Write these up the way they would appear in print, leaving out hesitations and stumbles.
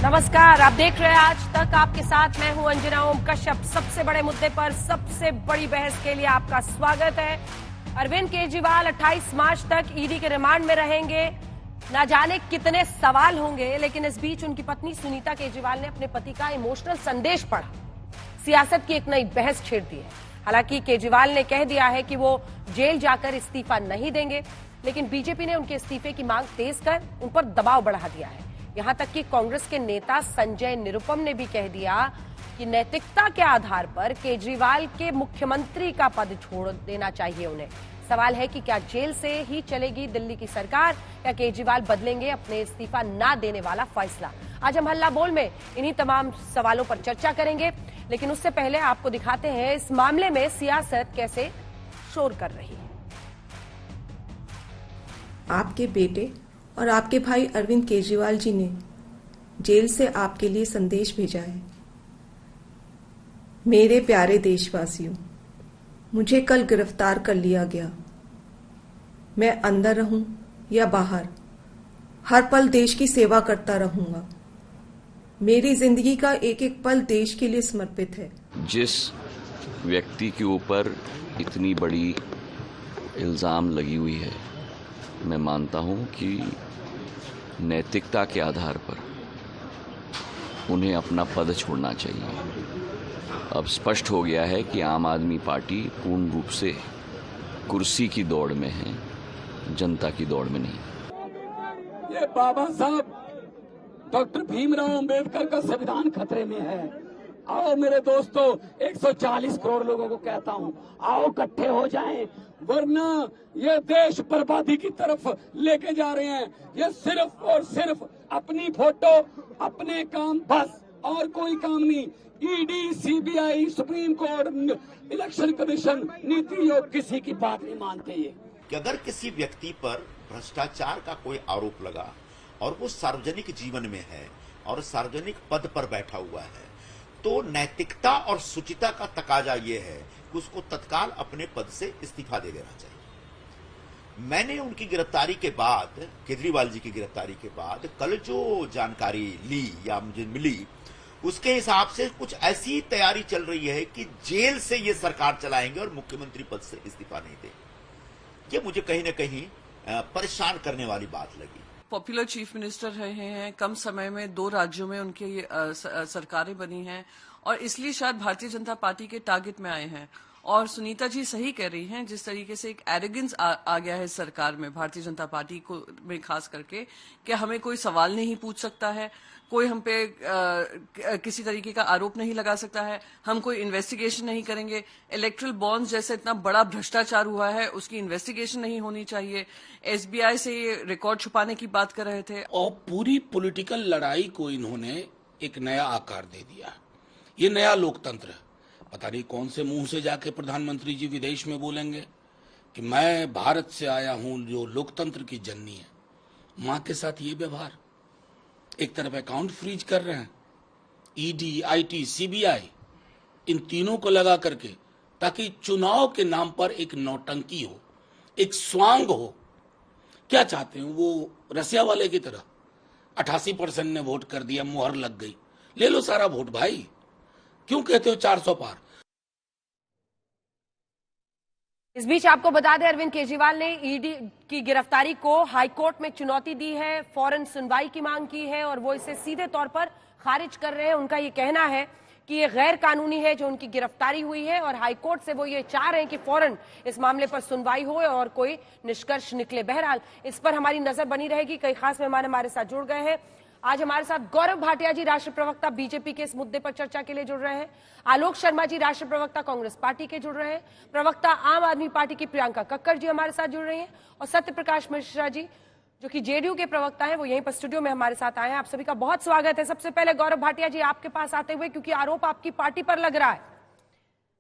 नमस्कार, आप देख रहे हैं आज तक। आपके साथ मैं हूं अंजना ओम कश्यप। सबसे बड़े मुद्दे पर सबसे बड़ी बहस के लिए आपका स्वागत है। अरविंद केजरीवाल 28 मार्च तक ईडी के रिमांड में रहेंगे। ना जाने कितने सवाल होंगे, लेकिन इस बीच उनकी पत्नी सुनीता केजरीवाल ने अपने पति का इमोशनल संदेश पढ़ा। सियासत की एक नई बहस छेड़ दी है। हालांकि केजरीवाल ने कह दिया है कि वो जेल जाकर इस्तीफा नहीं देंगे, लेकिन बीजेपी ने उनके इस्तीफे की मांग तेज कर उन पर दबाव बढ़ा दिया है। यहां तक कि कांग्रेस के नेता संजय निरुपम ने भी कह दिया कि नैतिकता के आधार पर केजरीवाल के मुख्यमंत्री का पद छोड़ देना चाहिए उन्हें। सवाल है कि क्या जेल से ही चलेगी दिल्ली की सरकार या केजरीवाल बदलेंगे अपने इस्तीफा ना देने वाला फैसला। आज हम हल्ला बोल में इन्हीं तमाम सवालों पर चर्चा करेंगे, लेकिन उससे पहले आपको दिखाते हैं इस मामले में सियासत कैसे शोर कर रही है। आपके बेटे और आपके भाई अरविंद केजरीवाल जी ने जेल से आपके लिए संदेश भेजा है। मेरे प्यारे देशवासियों, मुझे कल गिरफ्तार कर लिया गया। मैं अंदर रहूं या बाहर, हर पल देश की सेवा करता रहूंगा। मेरी जिंदगी का एक एक पल देश के लिए समर्पित है। जिस व्यक्ति के ऊपर इतनी बड़ी इल्जाम लगी हुई है, मैं मानता हूं कि नैतिकता के आधार पर उन्हें अपना पद छोड़ना चाहिए। अब स्पष्ट हो गया है कि आम आदमी पार्टी पूर्ण रूप से कुर्सी की दौड़ में है, जनता की दौड़ में नहीं। ये बाबा साहब डॉक्टर भीमराव अंबेडकर का संविधान खतरे में है। आओ मेरे दोस्तों, 140 करोड़ लोगों को कहता हूं, आओ इकट्ठे हो जाएं, वरना ये देश बर्बादी की तरफ लेके जा रहे हैं। ये सिर्फ और सिर्फ अपनी फोटो, अपने काम, बस और कोई काम नहीं। ED, CBI, supreme court, election commission, NITI Aayog किसी की बात नहीं मानते। ये कि अगर किसी व्यक्ति पर भ्रष्टाचार का कोई आरोप लगा और वो सार्वजनिक जीवन में है और सार्वजनिक पद पर बैठा हुआ है, तो नैतिकता और शुचिता का तकाजा ये है कि उसको तत्काल अपने पद से इस्तीफा दे देना चाहिए। मैंने उनकी गिरफ्तारी के बाद, केजरीवाल जी की गिरफ्तारी के बाद कल जो जानकारी ली या मुझे मिली, उसके हिसाब से कुछ ऐसी तैयारी चल रही है कि जेल से ये सरकार चलाएंगे और मुख्यमंत्री पद से इस्तीफा नहीं देंगे। ये मुझे कहीं ना कहीं परेशान करने वाली बात लगी। पॉपुलर चीफ मिनिस्टर रहे हैं, कम समय में 2 राज्यों में उनकी सरकारें बनी हैं और इसलिए शायद भारतीय जनता पार्टी के टारगेट में आए हैं। और सुनीता जी सही कह रही हैं, जिस तरीके से एक एरोगेंस आ गया है सरकार में, भारतीय जनता पार्टी को में खास करके, कि हमें कोई सवाल नहीं पूछ सकता है, कोई हम पे किसी तरीके का आरोप नहीं लगा सकता है, हम कोई इन्वेस्टिगेशन नहीं करेंगे। इलेक्ट्रल बॉन्ड्स जैसे इतना बड़ा भ्रष्टाचार हुआ है, उसकी इन्वेस्टिगेशन नहीं होनी चाहिए। एसबीआई से ये रिकॉर्ड छुपाने की बात कर रहे थे और पूरी पॉलिटिकल लड़ाई को इन्होंने एक नया आकार दे दिया। ये नया लोकतंत्र है। पता नहीं कौन से मुंह से जाके प्रधानमंत्री जी विदेश में बोलेंगे कि मैं भारत से आया हूं जो लोकतंत्र की जननी है। मां के साथ ये व्यवहार, एक तरफ अकाउंट फ्रीज कर रहे हैं, ईडी, आईटी, सीबीआई, इन तीनों को लगा करके, ताकि चुनाव के नाम पर एक नौटंकी हो, एक स्वांग हो। क्या चाहते हैं वो? रसिया वाले की तरह 88% ने वोट कर दिया, मुहर लग गई, ले लो सारा वोट भाई। क्यों कहते हो 400 पार? इस बीच आपको बता दें, अरविंद केजरीवाल ने ईडी की गिरफ्तारी को हाईकोर्ट में चुनौती दी है, फौरन सुनवाई की मांग की है और वो इसे सीधे तौर पर खारिज कर रहे हैं। उनका ये कहना है कि ये गैर कानूनी है जो उनकी गिरफ्तारी हुई है और हाईकोर्ट से वो ये चाह रहे हैं कि फौरन इस मामले पर सुनवाई हो और कोई निष्कर्ष निकले। बहरहाल इस पर हमारी नजर बनी रहेगी। कई खास मेहमान हमारे साथ जुड़ गए हैं। आज हमारे साथ गौरव भाटिया जी, राष्ट्रीय प्रवक्ता बीजेपी के इस मुद्दे पर चर्चा के लिए जुड़ रहे हैं। आलोक शर्मा जी, राष्ट्रीय प्रवक्ता कांग्रेस पार्टी के जुड़ रहे हैं। प्रवक्ता आम आदमी पार्टी की प्रियंका कक्कड़ जी हमारे साथ जुड़ रही हैं और सत्य प्रकाश मिश्रा जी, जो कि जेडीयू के प्रवक्ता हैं, वो यहीं पर स्टूडियो में हमारे साथ आए हैं। आप सभी का बहुत स्वागत है। सबसे पहले गौरव भाटिया जी, आपके पास आते हुए, क्योंकि आरोप आपकी पार्टी पर लग रहा है,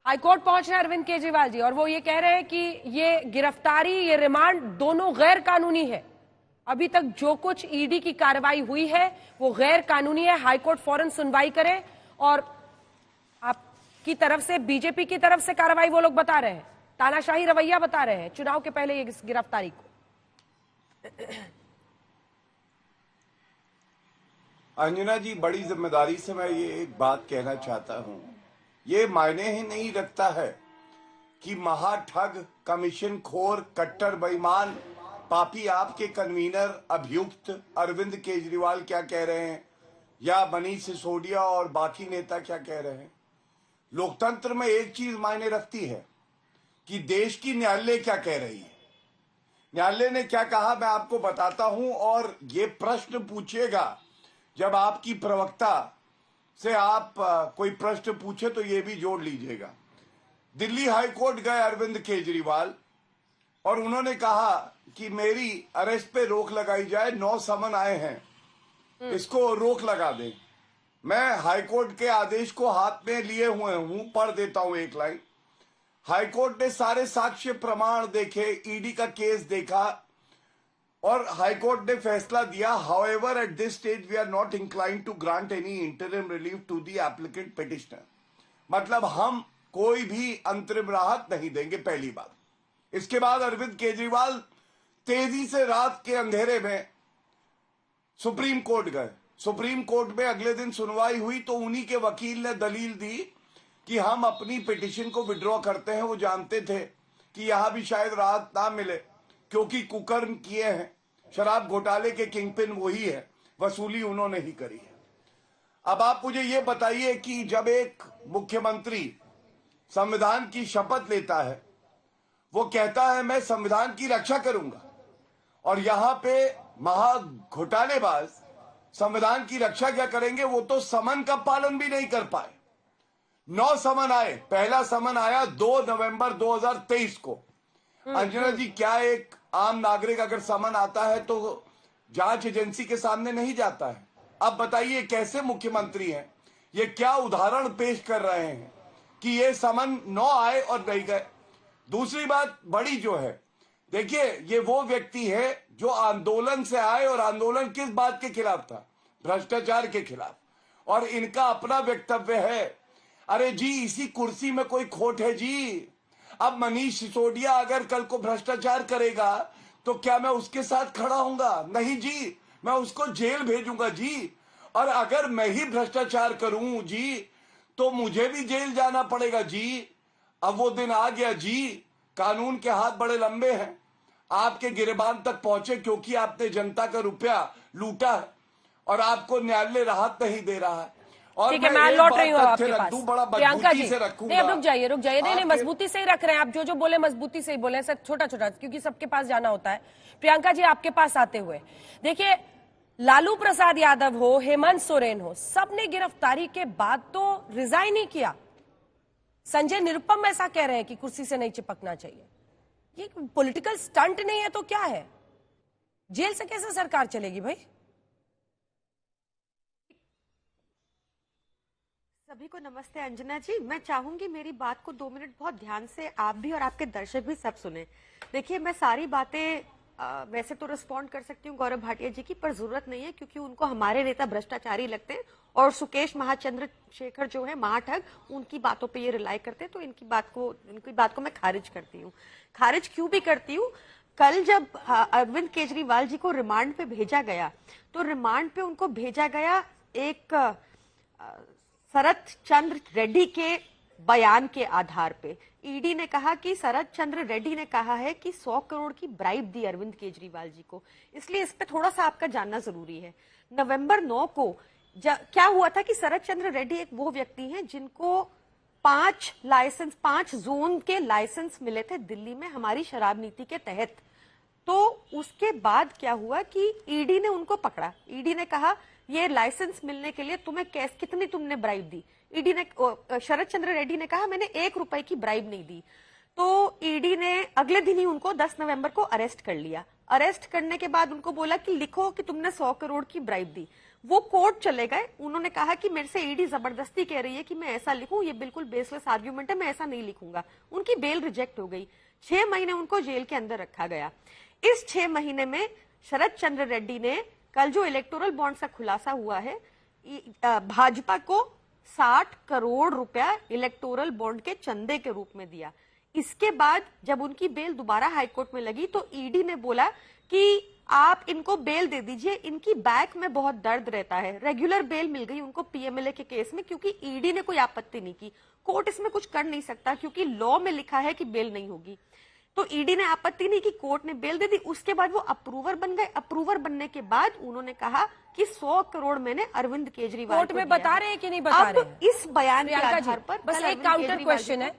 हाईकोर्ट पहुंच रहे हैं अरविंद केजरीवाल जी और वो ये कह रहे हैं कि ये गिरफ्तारी, ये रिमांड दोनों गैर कानूनी है। अभी तक जो कुछ ईडी की कार्रवाई हुई है वो गैर कानूनी है। हाईकोर्ट फौरन सुनवाई करे और आपकी तरफ से, बीजेपी की तरफ से कार्रवाई वो लोग बता रहे हैं, तानाशाही रवैया बता रहे हैं चुनाव के पहले ये गिरफ्तारी को। अंजना जी, बड़ी जिम्मेदारी से मैं ये एक बात कहना चाहता हूँ। ये मायने ही नहीं रखता है कि महाठग, कमीशन खोर, कट्टर बेईमान, पापी आपके कन्वीनर अभियुक्त अरविंद केजरीवाल क्या कह रहे हैं या मनीष सिसोदिया और बाकी नेता क्या कह रहे हैं। लोकतंत्र में एक चीज मायने रखती है कि देश की न्यायालय क्या कह रही है। न्यायालय ने क्या कहा मैं आपको बताता हूं, और ये प्रश्न पूछेगा जब आपकी प्रवक्ता से आप कोई प्रश्न पूछे तो ये भी जोड़ लीजिएगा। दिल्ली हाईकोर्ट गए अरविंद केजरीवाल और उन्होंने कहा कि मेरी अरेस्ट पे रोक लगाई जाए, 9 समन आए हैं, इसको रोक लगा दें। मैं हाईकोर्ट के आदेश को हाथ में लिए हुए हूं, पढ़ देता हूं एक लाइन। हाईकोर्ट ने सारे साक्ष्य प्रमाण देखे, ईडी का केस देखा और हाईकोर्ट ने फैसला दिया, however at this stage we are not inclined to grant any interim relief to the applicant petitioner. मतलब हम कोई भी अंतरिम राहत नहीं देंगे, पहली बात। इसके बाद अरविंद केजरीवाल तेजी से रात के अंधेरे में सुप्रीम कोर्ट गए। सुप्रीम कोर्ट में अगले दिन सुनवाई हुई तो उन्हीं के वकील ने दलील दी कि हम अपनी पिटिशन को विड्रॉ करते हैं। वो जानते थे कि यहां भी शायद राहत ना मिले क्योंकि कुकर्म किए हैं, शराब घोटाले के किंगपिन वही है, वसूली उन्होंने ही करी है। अब आप मुझे ये बताइए कि जब एक मुख्यमंत्री संविधान की शपथ लेता है, वो कहता है मैं संविधान की रक्षा करूंगा, और यहां पे महा घोटालेबाज संविधान की रक्षा क्या करेंगे, वो तो समन का पालन भी नहीं कर पाए। 9 समन आए, पहला समन आया 2 नवंबर 2023 को। अंजना जी, क्या एक आम नागरिक अगर समन आता है तो जांच एजेंसी के सामने नहीं जाता है? अब बताइए कैसे मुख्यमंत्री हैं, ये क्या उदाहरण पेश कर रहे हैं कि ये समन 9 आए और नहीं गए। दूसरी बात बड़ी जो है, देखिए ये वो व्यक्ति है जो आंदोलन से आए, और आंदोलन किस बात के खिलाफ था? भ्रष्टाचार के खिलाफ। और इनका अपना वक्तव्य है, अरे जी इसी कुर्सी में कोई खोट है जी। अब मनीष सिसोदिया अगर कल को भ्रष्टाचार करेगा तो क्या मैं उसके साथ खड़ा होऊंगा? नहीं जी, मैं उसको जेल भेजूंगा जी। और अगर मैं ही भ्रष्टाचार करूं जी तो मुझे भी जेल जाना पड़ेगा जी। अब वो दिन आ गया जी, कानून के हाथ बड़े लंबे हैं, आपके गिरेबान तक पहुंचे क्योंकि आपने जनता का रुपया लूटा है और आपको न्यायालय राहत नहीं दे रहा है। और ठीक है, मैं लौट रही हूँ आपके पास। बड़ा प्रियंका जी, से रखूंगा। नहीं अब रुक जाइए, नहीं मजबूती से ही रख रहे हैं आप, जो बोले मजबूती से ही बोले, सर छोटा छोटा क्योंकि सबके पास जाना होता है। प्रियंका जी, आपके पास आते हुए देखिए, लालू प्रसाद यादव हो, हेमंत सोरेन हो, सबने गिरफ्तारी के बाद तो रिजाइन ही किया। संजय निरुपम ऐसा कह रहे हैं कि कुर्सी से नहीं चिपकना चाहिए। ये पॉलिटिकल स्टंट नहीं है तो क्या है? जेल से कैसे सरकार चलेगी भाई? सभी को नमस्ते। अंजना जी, मैं चाहूंगी मेरी बात को 2 मिनट बहुत ध्यान से आप भी और आपके दर्शक भी सब सुने। देखिए, मैं सारी बातें वैसे तो रिस्पॉन्ड कर सकती हूँ गौरव भाटिया जी की, पर जरूरत नहीं है क्योंकि उनको हमारे नेता भ्रष्टाचारी लगते हैं और सुकेश महाचंद्र शेखर जो है महाठग, उनकी बातों पे ये रिलाई करते हैं। तो इनकी बात को मैं खारिज करती हूँ। खारिज क्यों भी करती हूँ? कल जब अरविंद केजरीवाल जी को रिमांड पे भेजा गया तो रिमांड पे उनको भेजा गया एक शरद चंद्र रेड्डी के बयान के आधार पे। ईडी ने कहा कि शरद चंद्र रेड्डी ने कहा है कि 100 करोड़ की ब्राइब दी अरविंद केजरीवाल जी को, इसलिए इस पे थोड़ा सा आपका जानना जरूरी है। नवंबर 9 को क्या हुआ था कि शरद चंद्र रेड्डी एक वो व्यक्ति हैं जिनको 5 जोन के लाइसेंस मिले थे दिल्ली में हमारी शराब नीति के तहत। तो उसके बाद क्या हुआ कि ईडी ने उनको पकड़ा। ईडी ने कहा ये लाइसेंस मिलने के लिए तुम्हें कितनी तुमने ब्राइब दी? ईडी ने, शरद चंद्र रेड्डी ने कहा मैंने 1 रुपए की ब्राइब नहीं दी। तो ईडी ने अगले दिन ही उनको 10 नवंबर को अरेस्ट कर लिया। अरेस्ट करने के बाद उनको बोला कि लिखो कि तुमने 100 करोड़ की ब्राइब दी। वो कोर्ट चले गए, उन्होंने कहा कि मेरे से ईडी जबरदस्ती कह रही है कि मैं ऐसा लिखूं, ये बिल्कुल बेसलेस आर्ग्यूमेंट है, मैं ऐसा नहीं लिखूंगा। उनकी बेल रिजेक्ट हो गई। 6 महीने उनको जेल के अंदर रखा गया। इस 6 महीने में शरद चंद्र रेड्डी ने कल जो इलेक्टोरल बॉन्ड का खुलासा हुआ है, भाजपा को 60 करोड़ रुपया इलेक्टोरल बॉन्ड के चंदे के रूप में दिया। इसके बाद जब उनकी बेल दोबारा हाईकोर्ट में लगी तो ईडी ने बोला कि आप इनको बेल दे दीजिए, इनकी बैक में बहुत दर्द रहता है। रेगुलर बेल मिल गई उनको पीएमएलए के केस में, क्योंकि ईडी ने कोई आपत्ति नहीं की। कोर्ट इसमें कुछ कर नहीं सकता क्योंकि लॉ में लिखा है कि बेल नहीं होगी। तो ईडी ने आपत्ति नहीं की, कोर्ट ने बेल दे दी। उसके बाद वो अप्रूवर बन गए। अप्रूवर बनने के बाद उन्होंने कहा कि 100 करोड़ मैंने अरविंद केजरीवाल कोर्ट में बता रहे हैं कि नहीं बता रहे हैं? अब इस बयान के आधार पर बस एक काउंटर क्वेश्चन है,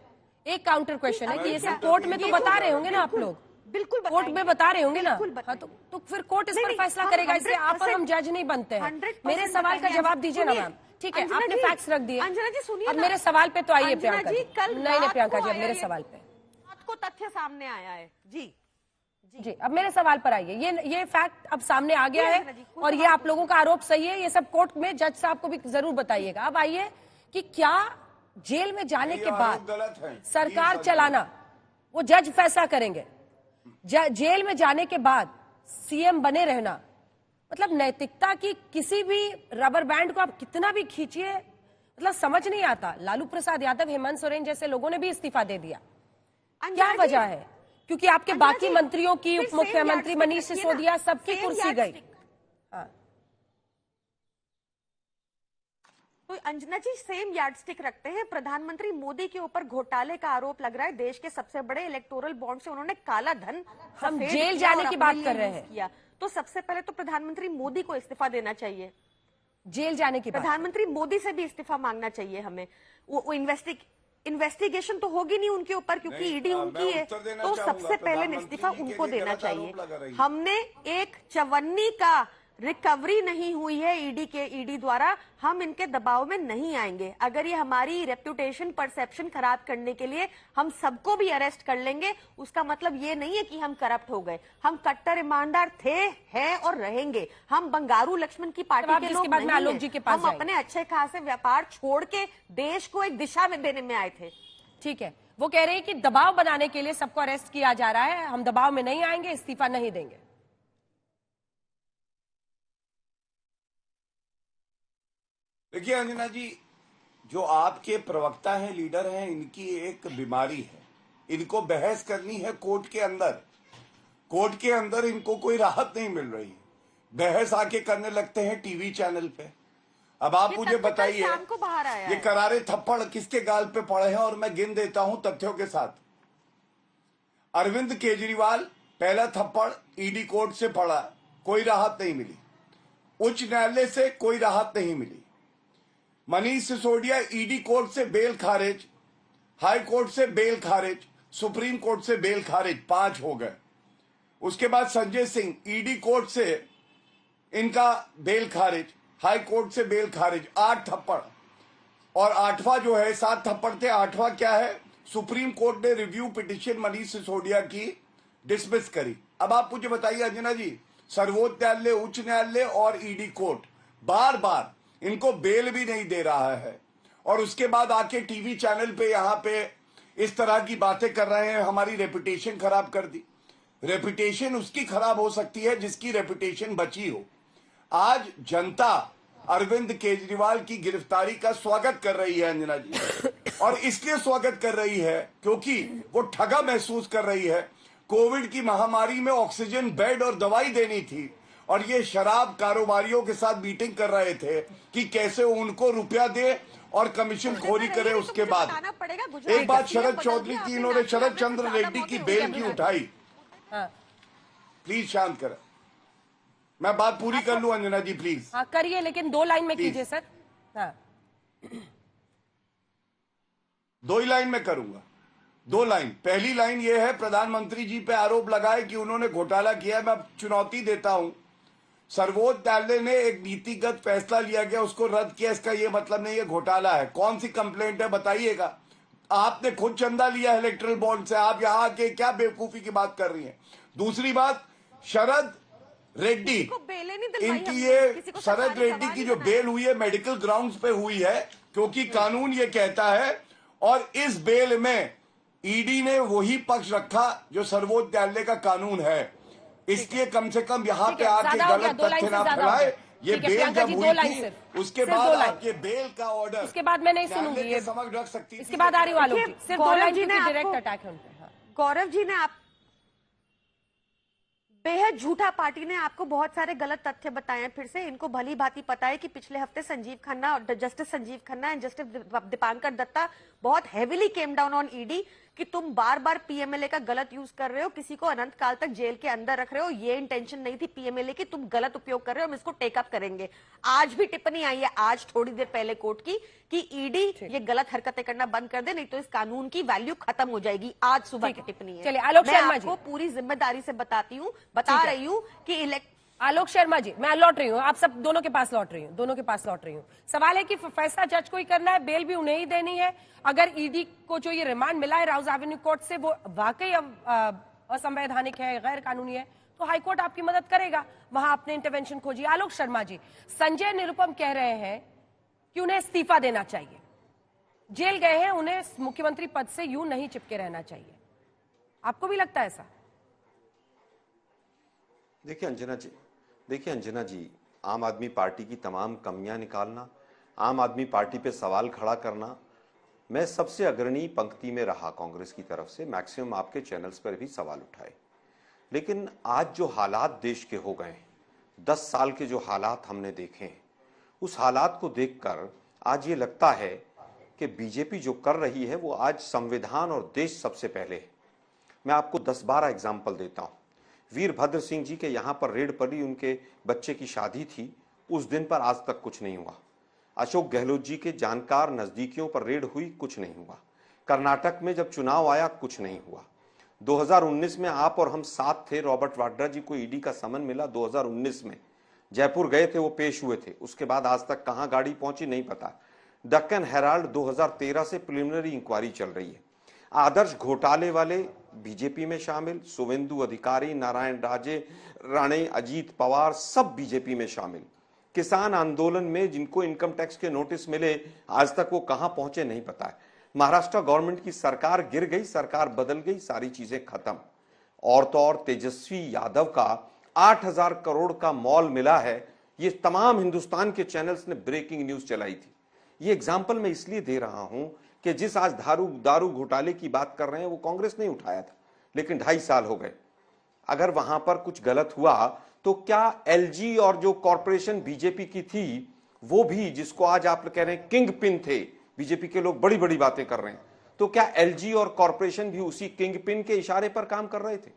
एक काउंटर क्वेश्चन है कि ये सब कोर्ट में तो बता रहे होंगे ना आप लोग, बिल्कुल कोर्ट में बता रहे होंगे ना। हाँ, तो फिर कोर्ट इस पर फैसला करेगा, इसलिए आप और हम जज नहीं बनते हैं। मेरे सवाल का जवाब दीजिए ना मैम। ठीक है, आपने फैक्ट्स रख दिए। अंजना जी सुनिए, अब मेरे सवाल पे तो आइए प्रियंका जी। कल नहीं प्रियंका जी, अब मेरे सवाल पे को तथ्य सामने आया है जी। अब मेरे सवाल पर आइए। ये फैक्ट अब सामने आ गया है और ये आप लोगों का आरोप सही है। ये सब कोर्ट में जज साहब को भी जरूर बताइएगा। अब आइए कि क्या जेल में जाने के बाद सरकार चलाना वो जज फैसला करेंगे, जेल में जाने के बाद सीएम बने रहना, मतलब नैतिकता की किसी भी रबर बैंड को आप कितना भी खींचिए, मतलब समझ नहीं आता। लालू प्रसाद यादव, हेमंत सोरेन जैसे लोगों ने भी इस्तीफा दे दिया। क्या वजह है? क्योंकि आपके बाकी मंत्रियों की, उप मुख्यमंत्री मनीष सिसोदिया, सबकी कुर्सी गई। तो अंजना जी सेम यार्डस्टिक रखते हैं। प्रधानमंत्री मोदी के ऊपर घोटाले का आरोप लग रहा है। देश के सबसे बड़े इलेक्टोरल बॉन्ड से उन्होंने काला धन, हम जेल जाने की बात कर रहे हैं। तो सबसे पहले तो प्रधानमंत्री मोदी को इस्तीफा देना चाहिए। जेल जाने की प्रधानमंत्री मोदी से भी इस्तीफा मांगना चाहिए हमें। वो इन्वेस्टिगेशन तो होगी नहीं उनके ऊपर क्योंकि ईडी उनकी है, तो सबसे पहले इस्तीफा उनको देना चाहिए। हमने एक चवन्नी का रिकवरी नहीं हुई है ईडी द्वारा, हम इनके दबाव में नहीं आएंगे। अगर ये हमारी रेप्यूटेशन, परसेप्शन खराब करने के लिए हम सबको भी अरेस्ट कर लेंगे, उसका मतलब ये नहीं है कि हम करप्ट हो गए। हम कट्टर ईमानदार थे, हैं और रहेंगे। हम बंगारू लक्ष्मण की पार्टी के लोग नहीं हैं। हम अपने अच्छे खासे व्यापार छोड़ के देश को एक दिशा में देने में आए थे। ठीक है, वो कह रहे हैं कि दबाव बनाने के लिए सबको अरेस्ट किया जा रहा है, हम दबाव में नहीं आएंगे, इस्तीफा नहीं देंगे। देखिए अंजना जी, जो आपके प्रवक्ता हैं, लीडर हैं, इनकी एक बीमारी है। इनको बहस करनी है कोर्ट के अंदर। कोर्ट के अंदर इनको कोई राहत नहीं मिल रही। बहस आके करने लगते हैं टीवी चैनल पे। अब आप मुझे बताइए, ये करारे थप्पड़ किसके गाल पे पड़े हैं? और मैं गिन देता हूं तथ्यों के साथ। अरविंद केजरीवाल, पहला थप्पड़ ईडी कोर्ट से पड़ा, कोई राहत नहीं मिली। उच्च न्यायालय से कोई राहत नहीं मिली। मनीष सिसोदिया, ईडी कोर्ट से बेल खारिज, हाई कोर्ट से बेल खारिज, सुप्रीम कोर्ट से बेल खारिज, 5 हो गए। उसके बाद संजय सिंह, ईडी कोर्ट से इनका बेल खारिज, हाई कोर्ट से बेल खारिज, 8 थप्पड़। और 8वां जो है, 7 थप्पड़ थे, 8वां क्या है? सुप्रीम कोर्ट ने रिव्यू पिटिशन मनीष सिसोदिया की डिसमिस करी। अब आप मुझे बताइए अंजना जी, सर्वोच्च न्यायालय, उच्च न्यायालय और ईडी कोर्ट बार बार इनको बेल भी नहीं दे रहा है, और उसके बाद आके टीवी चैनल पे यहाँ पे इस तरह की बातें कर रहे हैं। हमारी रेपुटेशन खराब कर दी। रेपुटेशन उसकी खराब हो सकती है जिसकी रेपुटेशन बची हो। आज जनता अरविंद केजरीवाल की गिरफ्तारी का स्वागत कर रही है अंजना जी, और इसलिए स्वागत कर रही है क्योंकि वो ठगा महसूस कर रही है। कोविड की महामारी में ऑक्सीजन बेड और दवाई देनी थी, और ये शराब कारोबारियों के साथ मीटिंग कर रहे थे कि कैसे उनको रुपया दे और कमीशन खोरी करे। उसके बाद एक बात शरद चौधरी की, इन्होंने शरद चंद्र रेड्डी की बेल की उठाई। प्लीज शांत करें, मैं बात पूरी कर लूं अंजना जी, प्लीज। हाँ करिए, लेकिन 2 लाइन में कीजिए सर। हाँ 2 ही लाइन में करूंगा। 2 लाइन। पहली लाइन ये है, प्रधानमंत्री जी पे आरोप लगाए कि उन्होंने घोटाला किया। मैं चुनौती देता हूं, सर्वोच्च न्यायालय ने एक नीतिगत फैसला लिया गया, उसको रद्द किया। इसका यह मतलब नहीं है घोटाला है। कौन सी कंप्लेंट है बताइएगा? आपने खुद चंदा लिया है इलेक्ट्रल बॉन्ड से, आप यहां आके क्या बेवकूफी की बात कर रही हैं? दूसरी बात, शरद रेड्डी, इनकी ये शरद रेड्डी की जो बेल हुई है मेडिकल ग्राउंड्स पे हुई है, क्योंकि कानून ये कहता है, और इस बेल में ईडी ने वही पक्ष रखा जो सर्वोच्च न्यायालय का कानून है। इसलिए कम से कम यहाँ पे आके गलत तथ्य ना फैलाए। ये बेल जब हुई थी, उसके बाद आपके बेल का ऑर्डर, इसके बाद मैं नहीं सुनूंगी, समझ रख सकती, इसके बाद आ रही वालों, सिर्फ 2 लाइन की डायरेक्ट अटैक है उन पे। गौरव जी ने आप बेहद झूठा पार्टी ने आपको बहुत सारे गलत तथ्य बताए हैं। फिर से इनको भली भांति पता है कि पिछले हफ्ते संजीव खन्ना और justice Sanjiv Khanna and justice Dipankar Datta बहुत heavily came down on ED कि तुम बार बार पीएमएलए का गलत यूज कर रहे हो, किसी को अनंत काल तक जेल के अंदर रख रहे हो। ये इंटेंशन नहीं थी पीएमएलए की, तुम गलत उपयोग कर रहे हो, हम इसको टेकअप करेंगे। आज भी टिप्पणी आई है, आज थोड़ी देर पहले कोर्ट की, कि ईडी ये गलत हरकतें करना बंद कर दे, नहीं तो इस कानून की वैल्यू खत्म हो जाएगी। आज सुबह की टिप्पणी है। चलिए आलोक मैं शर्मा जी, आपको पूरी जिम्मेदारी से बता रही हूँ कि आलोक शर्मा जी, मैं लौट रही हूँ, आप सब दोनों के पास लौट रही हूँ। सवाल है कि फैसला जज को ही करना है, बेल भी उन्हें ही देनी है। अगर ईडी को जो ये रिमांड मिला है राउज एवेन्यू कोर्ट से वो वाकई असंवैधानिक है, गैर कानूनी है, तो हाईकोर्ट आपकी मदद करेगा, वहां आपने इंटरवेंशन खोजी। आलोक शर्मा जी, संजय निरुपम कह रहे हैं कि उन्हें इस्तीफा देना चाहिए, जेल गए हैं, उन्हें मुख्यमंत्री पद से यूं नहीं चिपके रहना चाहिए। आपको भी लगता है ऐसा? देखिए अंजना जी, आम आदमी पार्टी की तमाम कमियां निकालना, आम आदमी पार्टी पे सवाल खड़ा करना, मैं सबसे अग्रणी पंक्ति में रहा कांग्रेस की तरफ से, मैक्सिमम आपके चैनल्स पर भी सवाल उठाए। लेकिन आज जो हालात देश के हो गए, 10 साल के जो हालात हमने देखे हैं, उस हालात को देखकर आज ये लगता है कि बीजेपी जो कर रही है वो आज संविधान और देश सबसे पहले है। मैं आपको 10-12 एग्जाम्पल देता हूं। वीरभद्र सिंह जी के यहाँ पर रेड पड़ी, उनके बच्चे की शादी थी, उस दिन पर आज तक कुछ नहीं हुआ। अशोक गहलोत जी के जानकार नजदीकियों पर रेड हुई, कुछ नहीं हुआ। कर्नाटक में जब चुनाव आया, कुछ नहीं हुआ। 2019 में आप और हम साथ थे, रॉबर्ट वाड्रा जी को ईडी का समन मिला 2019 में, जयपुर गए थे, वो पेश हुए थे। उसके बाद आज तक कहां गाड़ी पहुंची नहीं पता। डक्कन हेराल्ड 2013 से प्रिलिमिनरी इंक्वायरी चल रही है। आदर्श घोटाले वाले बीजेपी में शामिल, शुवेंदु अधिकारी, नारायण राणे, अजीत पवार, सब बीजेपी में शामिल। किसान आंदोलन में जिनको इनकम टैक्स के नोटिस मिले, आज तक वो कहां पहुंचे नहीं पता है। महाराष्ट्र गवर्नमेंट की सरकार गिर गई, सरकार बदल गई, सारी चीजें खत्म। और तो और तेजस्वी यादव का 8,000 करोड़ का मॉल मिला है। ये तमाम हिंदुस्तान के चैनल्स ने ब्रेकिंग न्यूज चलाई थी। ये एग्जाम्पल मैं इसलिए दे रहा हूं कि जिस आज दारू घोटाले की बात कर रहे हैं वो कांग्रेस ने उठाया था, लेकिन 2.5 साल हो गए। अगर वहां पर कुछ गलत हुआ तो क्या एलजी और जो कॉरपोरेशन बीजेपी की थी, वो भी, जिसको आज आप कह रहे हैं किंग पिन थे, बीजेपी के लोग बड़ी बड़ी बातें कर रहे हैं, तो क्या एलजी और कॉरपोरेशन भी उसी किंग पिन के इशारे पर काम कर रहे थे?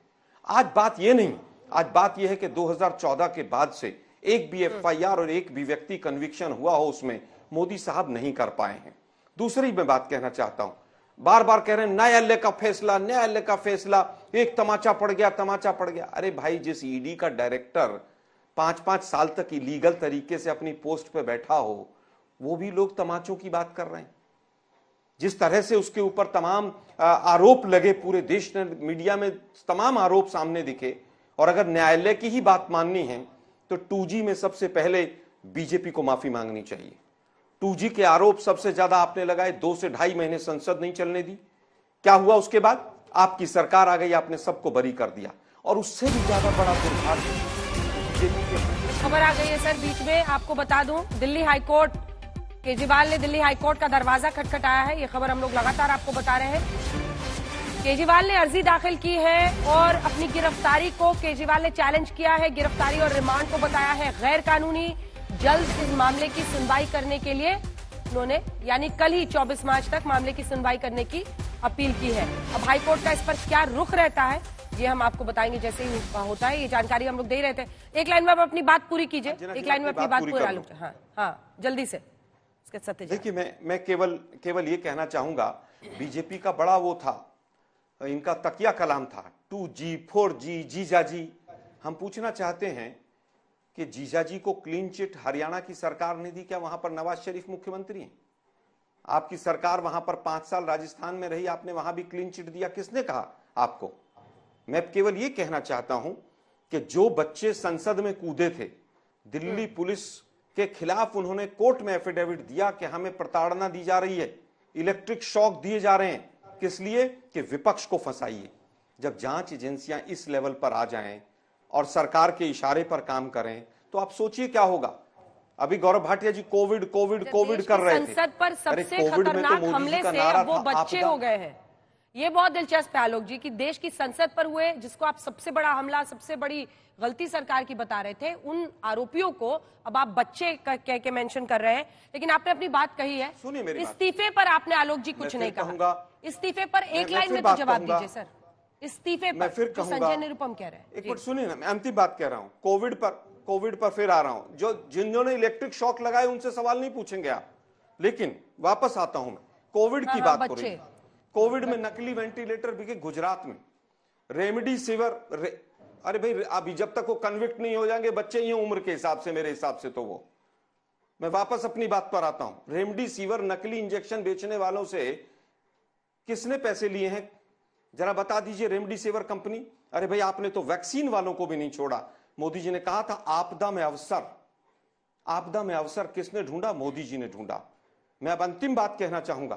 आज बात यह नहीं, आज बात यह है कि 2014 के बाद से एक भी एफआईआर और एक भी व्यक्ति कन्विक्शन हुआ हो उसमें मोदी साहब नहीं कर पाए हैं। दूसरी मैं बात कहना चाहता हूं, बार बार कह रहे हैं न्यायालय का फैसला, न्यायालय का फैसला, एक तमाचा पड़ गया, तमाचा पड़ गया। अरे भाई, जिस ईडी का डायरेक्टर 5-5 साल तक इलीगल तरीके से अपनी पोस्ट पे बैठा हो, वो भी लोग तमाचों की बात कर रहे हैं। जिस तरह से उसके ऊपर तमाम आरोप लगे, पूरे देश ने, मीडिया में तमाम आरोप सामने दिखे, और अगर न्यायालय की ही बात माननी है तो 2G में सबसे पहले बीजेपी को माफी मांगनी चाहिए। 2G के आरोप सबसे ज्यादा आपने लगाए, 2 से 2.5 महीने संसद नहीं चलने दी। क्या हुआ उसके बाद? आपकी सरकार आ गई, आपने सबको बरी कर दिया। और उससे भी ज्यादा बड़ा दुर्भाग्य बीजेपी के। खबर आ गई है सर बीच में, आपको बता दूं, दिल्ली हाईकोर्ट, केजरीवाल ने दिल्ली हाईकोर्ट का दरवाजा खटखटाया है। ये खबर हम लोग लगातार आपको बता रहे हैं। केजरीवाल ने अर्जी दाखिल की है और अपनी गिरफ्तारी को केजरीवाल ने चैलेंज किया है। गिरफ्तारी और रिमांड को बताया है गैर कानूनी। जल्द इस मामले की सुनवाई करने के लिए उन्होंने, यानी कल ही 24 मार्च तक मामले की सुनवाई करने की अपील की है। अब हाईकोर्ट का इस पर क्या रुख रहता है ये हम आपको बताएंगे जैसे ही होता है। ये जानकारी हम लोग दे रहे थे। एक लाइन में आप अपनी बात पूरी कीजिए, एक लाइन में अपनी बात पूरी। हाँ, जल्दी से। देखिए, मैं केवल ये कहना चाहूंगा, बीजेपी का बड़ा वो था, इनका तकिया कलाम था 2G 4G, जीजाजी। हम पूछना चाहते हैं कि जीजाजी को क्लीन चिट हरियाणा की सरकार ने दी क्या? वहां पर नवाज शरीफ मुख्यमंत्री हैं। आपकी सरकार वहां पर 5 साल राजस्थान में रही, आपने वहां भी क्लीन चिट दिया, किसने कहा आपको? मैं केवल ये कहना चाहता हूं कि जो बच्चे संसद में कूदे थे, दिल्ली पुलिस के खिलाफ उन्होंने कोर्ट में एफिडेविट दिया कि हमें प्रताड़ना दी जा रही है, इलेक्ट्रिक शॉक दिए जा रहे हैं। किस लिए? कि विपक्ष को फंसाइए। जब जांच एजेंसियां इस लेवल पर आ जाएं और सरकार के इशारे पर काम करें तो आप सोचिए क्या होगा। अभी गौरव भाटिया जी कोविड कर रहे थे, संसद पर सबसे खतरनाक हमले से वो बच्चे हो गए हैं। ये बहुत दिलचस्प है आलोक जी कि देश की संसद पर हुए, जिसको आप सबसे बड़ा हमला, सबसे बड़ी गलती सरकार की बता रहे थे, उन आरोपियों को अब आप बच्चे कह के मेंशन कर रहे हैं। लेकिन आपने अपनी बात कही है, इस्तीफे पर आपने आलोक जी कुछ नहीं कहा। इस्तीफे पर एक लाइन में तो जवाब दीजिए सर। इस्तीफे पर फिर संजय निरुपम कह रहे हैं। एक मिनट सुनिए ना, मैं अंतिम बात कह रहा हूं। कोविड पर फिर आ रहा हूं। जिन्होंने इलेक्ट्रिक शॉक लगाए उनसे सवाल नहीं पूछेंगे आप, लेकिन वापस आता हूं मैं। कोविड की बात हो रही है। कोविड में नकली वेंटिलेटर बिके गुजरात में, रेमडेसिविर। अरे भाई, अभी जब तक वो कन्विक्ट नहीं हो जाएंगे बच्चे ही उम्र के हिसाब से, मेरे हिसाब से तो वो, मैं वापस अपनी बात पर आता हूं। रेमडेसिविर नकली इंजेक्शन बेचने वालों से किसने पैसे लिए हैं जरा बता दीजिए। Remdesivir company. अरे भाई, आपने तो वैक्सीन वालों को भी नहीं छोड़ा। मोदी जी ने कहा था आपदा में अवसर, आपदा में अवसर किसने ढूंढा? मोदी जी ने ढूंढा। मैं अब अंतिम बात कहना चाहूंगा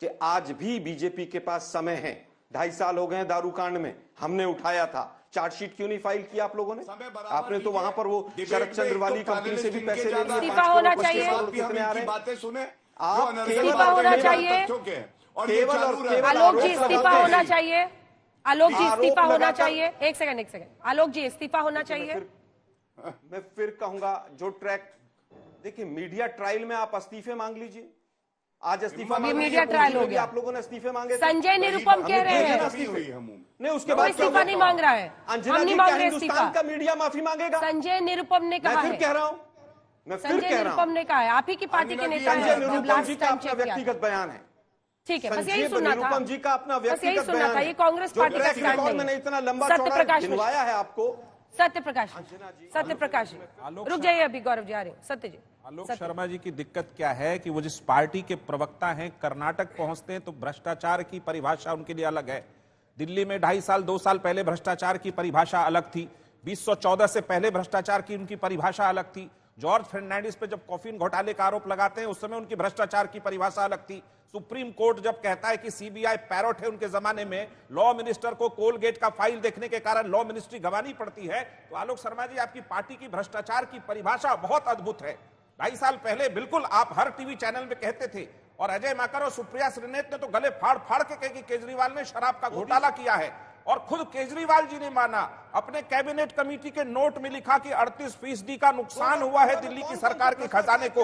कि आज भी बीजेपी के पास समय है। 2.5 साल हो गए दारू कांड में, हमने उठाया था। चार्जशीट क्यों नहीं फाइल किया आप लोगों ने? आपने तो वहां पर वो शरद चंद्र वाली कंपनी से भी पैसे ले लिए। इस्तीफा होना चाहिए। कितने आ रहे? बातें सुने, इस्तीफा होना चाहिए। आलोक जी इस्तीफा होना चाहिए। आलोक जी इस्तीफा होना चाहिए। एक सेकंड। आलोक जी इस्तीफा होना चाहिए। मैं फिर कहूंगा, जो ट्रैक देखिए, मीडिया ट्रायल में आप इस्तीफे मांग लीजिए। आज इस्तीफा मीडिया ट्रायल हो गया। आप लोगों ने इस्तीफे मांगे। संजय निरुपम कह रहे हैं नहीं, उसके बाद इस्तीफा नहीं मांग रहा है। हम नहीं मांग रहे इस्तीफा। का मीडिया माफी मांगेगा। संजय निरुपम ने कहा है। कह रहा हूं मैं, संजय निरुपम ने कहा है, आप ही की पार्टी के नेता हैं। व्यक्तिगत बयान है। ठीक है, बस यही सुनना था। निरुपम जी का अपना व्यक्तिगत बयान है। ये कांग्रेस पार्टी का स्टैंड नहीं है। मैंने इतना लंबा चौड़ा गिनवाया है आपको। सत्य प्रकाश रुक जाइए, अभी गौरव जी आ रहे हैं। सत्य जी। आलोक शर्मा जी की दिक्कत क्या है कि वो जिस पार्टी के प्रवक्ता हैं, कर्नाटक पहुंचते हैं तो भ्रष्टाचार की परिभाषा उनके लिए अलग है। दिल्ली में 2.5 साल 2 साल पहले भ्रष्टाचार की परिभाषा अलग थी। 2014 से पहले भ्रष्टाचार की उनकी परिभाषा अलग थी। जॉर्ज फर्नांडिस पे जब कॉफिन घोटाले का आरोप लगाते हैं उस समय उनकी भ्रष्टाचार की परिभाषा अलग थी। सुप्रीम कोर्ट जब कहता है कि सीबीआई पैरोट है, उनके जमाने में लॉ मिनिस्टर को कोलगेट का फाइल देखने के कारण लॉ मिनिस्ट्री गंवानी पड़ती है। तो आलोक शर्मा जी, आपकी पार्टी की भ्रष्टाचार की परिभाषा बहुत अद्भुत है। 2.5 साल पहले बिल्कुल आप हर टीवी चैनल में कहते थे, और अजय माकर और सुप्रिया श्रीनेत ने तो गले फाड़ फाड़ के कहे कि केजरीवाल ने शराब का घोटाला किया है। और खुद केजरीवाल जी ने माना, अपने कैबिनेट कमेटी के नोट में लिखा कि 38% का नुकसान हुआ है दिल्ली की सरकार के खजाने को।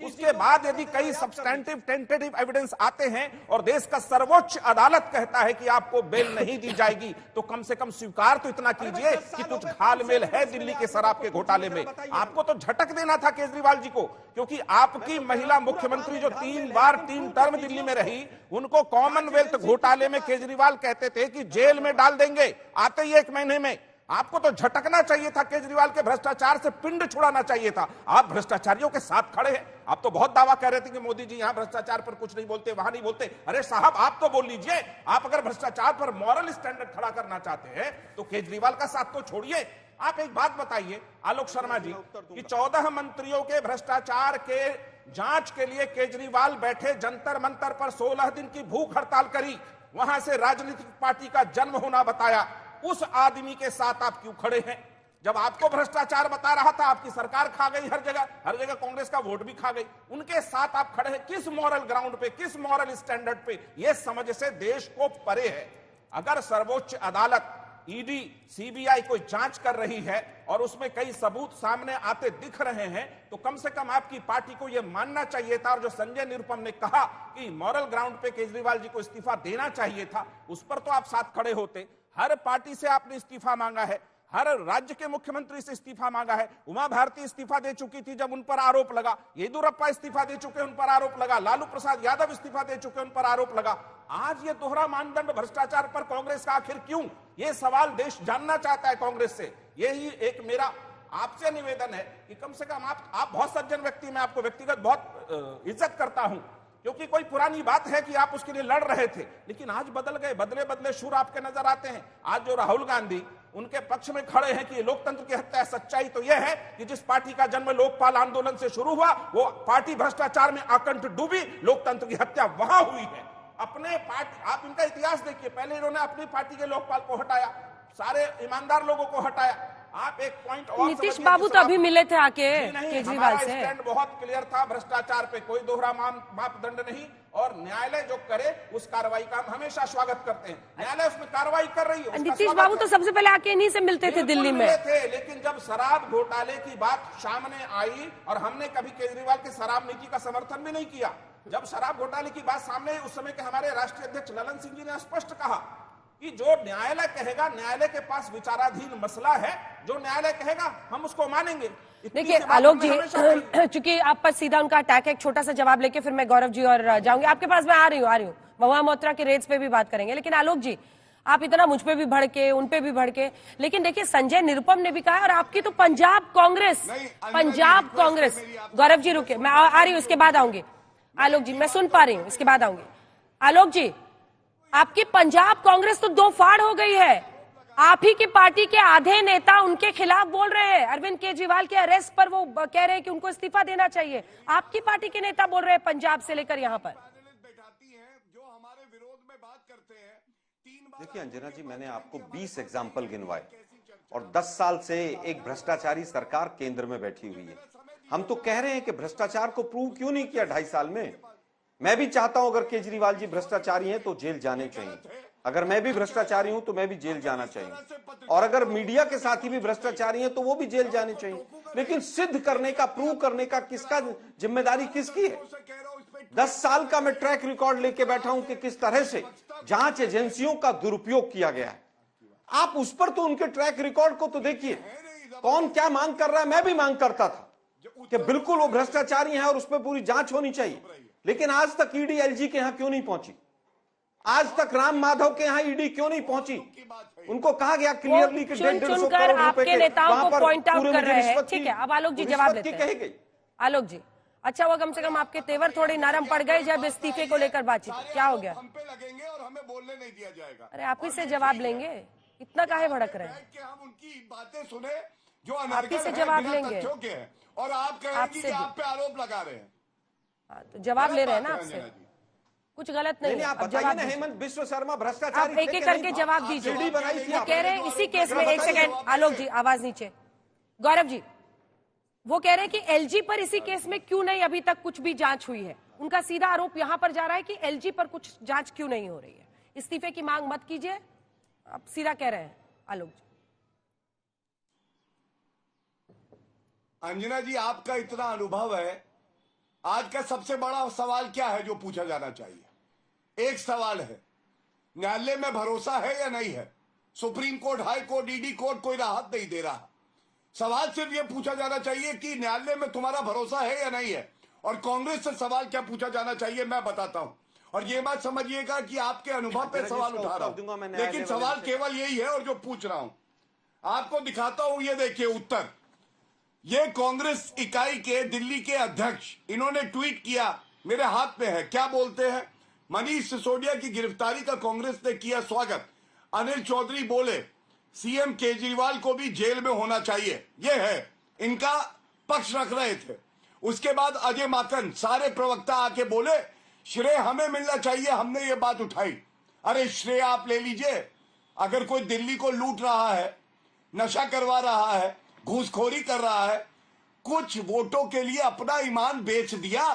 उसके बाद यदि कई सब्सटैंटिव टेंटेटिव एविडेंस आते हैं और देश का सर्वोच्च अदालत कहता है कि आपको बेल नहीं दी जाएगी, तो कम से कम स्वीकार तो इतना कीजिए कि कुछ घालमेल है दिल्ली के शराब के घोटाले में। आपको तो झटक देना था केजरीवाल जी को, क्योंकि आपकी महिला मुख्यमंत्री जो 3 बार 3 टर्म दिल्ली में रही, उनको कॉमनवेल्थ घोटाले में केजरीवाल कहते थे कि जेल में डाल देंगे आते ही 1 महीने में। आपको तो झटकना चाहिए था, केजरीवाल के भ्रष्टाचार से पिंड छुड़ाना चाहिए था। आप भ्रष्टाचारियों के साथ खड़े हैं। आप तो बहुत दावा कर रहे थे कि मोदी जी यहां भ्रष्टाचार पर कुछ नहीं बोलते, वहां नहीं बोलते। अरे साहब, आप तो बोल लीजिए। आप अगर भ्रष्टाचार पर मॉरल स्टैंडर्ड खड़ा करना चाहते हैं तो केजरीवाल का साथ तो छोड़िए। आप एक बात बताइए आलोक शर्मा जी कि 14 मंत्रियों के भ्रष्टाचार के जांच के लिए केजरीवाल बैठे जंतर मंतर पर 16 दिन की भूख हड़ताल करी, वहां से राजनीतिक पार्टी का जन्म होना बताया। उस आदमी के साथ आप क्यों खड़े हैं? जब आपको भ्रष्टाचार बता रहा था, आपकी सरकार खा गई, हर जगह कांग्रेस का वोट भी खा गई। उनके साथ आप खड़े हैं किस मॉरल ग्राउंड पे, किस मॉरल स्टैंडर्ड पे? यह समझ से देश को परे है। अगर सर्वोच्च अदालत, ईडी, सीबीआई कोई जांच कर रही है और उसमें कई सबूत सामने आते दिख रहे हैं, तो कम से कम आपकी पार्टी को यह मानना चाहिए था। और जो संजय निरुपम ने कहा कि मॉरल ग्राउंड पे केजरीवाल जी को इस्तीफा देना चाहिए था, उस पर तो आप साथ खड़े होते। हर पार्टी से आपने इस्तीफा मांगा है, हर राज्य के मुख्यमंत्री से इस्तीफा मांगा है। उमा भारती इस्तीफा दे चुकी थी जब उन पर आरोप लगा, येदियुरप्पा इस्तीफा दे चुके, उन पर आरोप लगा, लालू प्रसाद यादव इस्तीफा दे चुके, उन पर आरोप लगा। आज ये दोहरा मानदंड भ्रष्टाचार पर कांग्रेस का आखिर क्यों? ये सवाल देश जानना चाहता है कांग्रेस से। यही एक मेरा आपसे निवेदन है कि कम से कम आप बहुत सज्जन व्यक्ति, मैं आपको व्यक्तिगत बहुत इज्जत करता हूं, क्योंकि कोई पुरानी बात है कि आप उसके लिए लड़ रहे थे, लेकिन आज बदल गए, बदले बदले सुर आपके नजर आते हैं। आज जो राहुल गांधी उनके पक्ष में खड़े हैं कि लोकतंत्र की हत्या है, सच्चाई तो यह है कि जिस पार्टी का जन्म लोकपाल आंदोलन से शुरू हुआ, वो पार्टी भ्रष्टाचार में आकंठ डूबी, लोकतंत्र की हत्या वहां हुई है। अपने पार्टी, आप इनका इतिहास देखिए, पहले इन्होंने अपनी पार्टी के लोकपाल को हटाया, सारे ईमानदार लोगों को हटाया। आप एक पॉइंट और नीतीश बाबू तो अभी मिले थे आके केजरीवाल से। स्टैंड बहुत क्लियर था, भ्रष्टाचार पे कोई दोहरा मापदंड नहीं और न्यायालय जो करे उस कार्रवाई का हम हमेशा स्वागत करते हैं। न्यायालय उसमें कार्रवाई कर रही है, उसका नीतीश स्वागत बाबू है। तो सबसे पहले आके इन्हीं से मिलते थे बिल्कुल दिल्ली में। मिले थे, लेकिन जब शराब घोटाले की बात सामने आई और हमने कभी केजरीवाल की शराब नीति का समर्थन भी नहीं किया। जब शराब घोटाले की बात सामने आई, उस समय के हमारे राष्ट्रीय अध्यक्ष ललन सिंह जी ने स्पष्ट कहा कि जो न्यायालय कहेगा, न्यायालय के पास विचाराधीन मसला है, जो न्यायालय कहेगा हम उसको मानेंगे। देखिए आलोक जी, चूंकि आप पर सीधा उनका अटैक है, एक छोटा सा जवाब लेके फिर मैं गौरव जी और जाऊंगी आपके पास। मैं आ रही हूँ महुआ मोइत्रा के रेट्स पे भी बात करेंगे, लेकिन आलोक जी आप इतना मुझ पे भी भड़के, उन पे भी भड़के, लेकिन देखिए संजय निरुपम ने भी कहा और आपकी तो पंजाब कांग्रेस गौरव जी रुके, मैं आ रही हूँ, इसके बाद आऊंगी। आलोक जी मैं सुन पा रही हूँ, इसके बाद आऊंगी। आलोक जी आपकी पंजाब कांग्रेस तो दो फाड़ हो गई है। आप ही की पार्टी के आधे नेता उनके खिलाफ बोल रहे हैं। अरविंद केजरीवाल के अरेस्ट पर वो कह रहे हैं कि उनको इस्तीफा देना चाहिए। आपकी पार्टी के नेता बोल रहे हैं पंजाब से लेकर यहाँ पर। देखिए अंजना जी, मैंने आपको 20 एग्जाम्पल गिनवाए और 10 साल से एक भ्रष्टाचारी सरकार केंद्र में बैठी हुई है। हम तो कह रहे हैं कि भ्रष्टाचार को प्रूव क्यों नहीं किया 2.5 साल में। मैं भी चाहता हूं अगर केजरीवाल जी भ्रष्टाचारी हैं तो जेल जाने चाहिए, अगर मैं भी भ्रष्टाचारी हूं तो मैं भी जेल जाना चाहिए, और अगर मीडिया के साथी भी भ्रष्टाचारी हैं तो वो भी जेल जाने चाहिए। लेकिन सिद्ध करने का, प्रूव करने का किसका जिम्मेदारी किसकी है? 10 साल का मैं ट्रैक रिकॉर्ड लेके बैठा हूं कि किस तरह से जांच एजेंसियों का दुरुपयोग किया गया है। आप उस पर तो उनके ट्रैक रिकॉर्ड को तो देखिए, कौन क्या मांग कर रहा है। मैं भी मांग करता था कि बिल्कुल वो भ्रष्टाचारी है और उस पर पूरी जांच होनी चाहिए, लेकिन आज तक ईडी एलजी के यहां क्यों नहीं पहुंची? आज तक राम माधव के यहां ईडी क्यों नहीं पहुंची? उनको कहा गया क्लियरली कि 150 करोड़ रुपए के नेताओं को पॉइंट आउट कर रहे हैं। ठीक है, अब आलोक जी जवाब देते हैं। आलोक जी, अच्छा वो कम से कम आपके तेवर थोड़े नरम पड़ गए जब इस्तीफे को लेकर बातचीत, क्या हो गया? हम पे लगेंगे और हमें बोलने नहीं दिया जाएगा। अरे आप ही से जवाब लेंगे, इतना काहे भड़क रहे हैं? कि हम उनकी बातें सुने जो आप ही से जवाब लेंगे और आप कहेंगे कि आप पे आरोप लगा रहे हैं। तो जवाब ले रहे हैं ना आपसे, कुछ गलत नहीं है। आप बताइए ना, हेमंत बिश्व शर्मा भ्रष्टाचारी आप एक एक करके जवाब दीजिए। वो कह रहे हैं इसी केस में, एक सेकंड आलोक जी आवाज नीचे। गौरव जी वो कह रहे हैं कि एलजी पर इसी केस में क्यों नहीं अभी तक कुछ भी जांच हुई है। उनका सीधा आरोप यहां पर जा रहा है कि एलजी पर कुछ जांच क्यों नहीं हो रही है। इस्तीफे की मांग मत कीजिए, आप सीधा कह रहे हैं आलोक जी। अंजना जी आपका इतना अनुभव है, आज का सबसे बड़ा सवाल क्या है जो पूछा जाना चाहिए? एक सवाल है, न्यायालय में भरोसा है या नहीं है? Supreme court, high court, ED court कोई राहत नहीं दे रहा। सवाल सिर्फ ये पूछा जाना चाहिए कि न्यायालय में तुम्हारा भरोसा है या नहीं है। और कांग्रेस से सवाल क्या पूछा जाना चाहिए मैं बताता हूं, और ये बात समझिएगा कि आपके अनुभव पे सवाल उठा रहा हूं, लेकिन सवाल केवल यही है और जो पूछ रहा हूं आपको दिखाता हूं। ये देखिए उत्तर, ये कांग्रेस इकाई के दिल्ली के अध्यक्ष, इन्होंने ट्वीट किया, मेरे हाथ में है। क्या बोलते हैं? मनीष सिसोदिया की गिरफ्तारी का कांग्रेस ने किया स्वागत। अनिल चौधरी बोले सीएम केजरीवाल को भी जेल में होना चाहिए। ये है, इनका पक्ष रख रहे थे। उसके बाद अजय माकन, सारे प्रवक्ता आके बोले श्रेय हमें मिलना चाहिए, हमने ये बात उठाई। अरे श्रेय आप ले लीजिए, अगर कोई दिल्ली को लूट रहा है, नशा करवा रहा है, घूसखोरी कर रहा है, कुछ वोटों के लिए अपना ईमान बेच दिया,